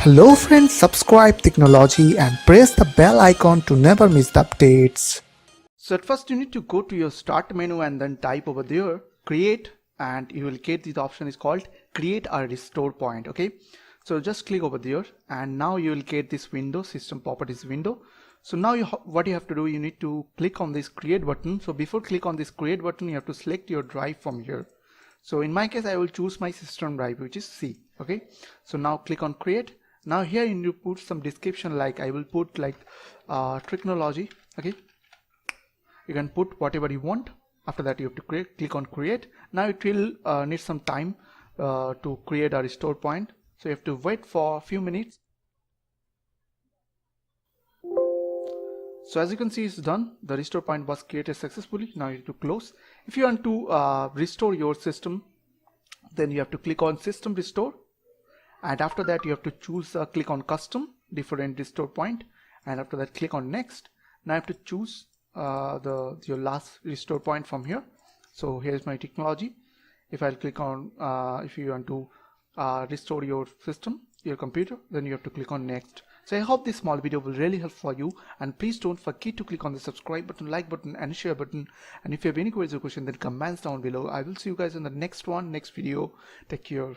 Hello friends, subscribe Tricknology and press the bell icon to never miss the updates. So at first you need to go to your start menu and then type over there create, and you will get this option is called create a restore point. Okay, so just click over there and now you will get this window, system properties window. So now what you have to do, you need to click on this create button. So before click on this create button, you have to select your drive from here. So in my case I will choose my system drive, which is C. Okay, so now click on create. Now here you need to put some description, like I will put like Tricknology. Okay, you can put whatever you want. After that you have to click on create. Now it will need some time to create a restore point, so you have to wait for a few minutes. So as you can see, it's done. The restore point was created successfully. Now you need to close. If you want to restore your system, then you have to click on system restore, and after that you have to choose click on custom different restore point, and after that click on next. Now I have to choose your last restore point from here. So here's my Tricknology. If I'll click on if you want to restore your system, your computer, then you have to click on next. So I hope this small video will really help for you, and please don't forget to click on the subscribe button, like button and share button. And if you have any queries or question, then comments down below. I will see you guys in the next video. Take care.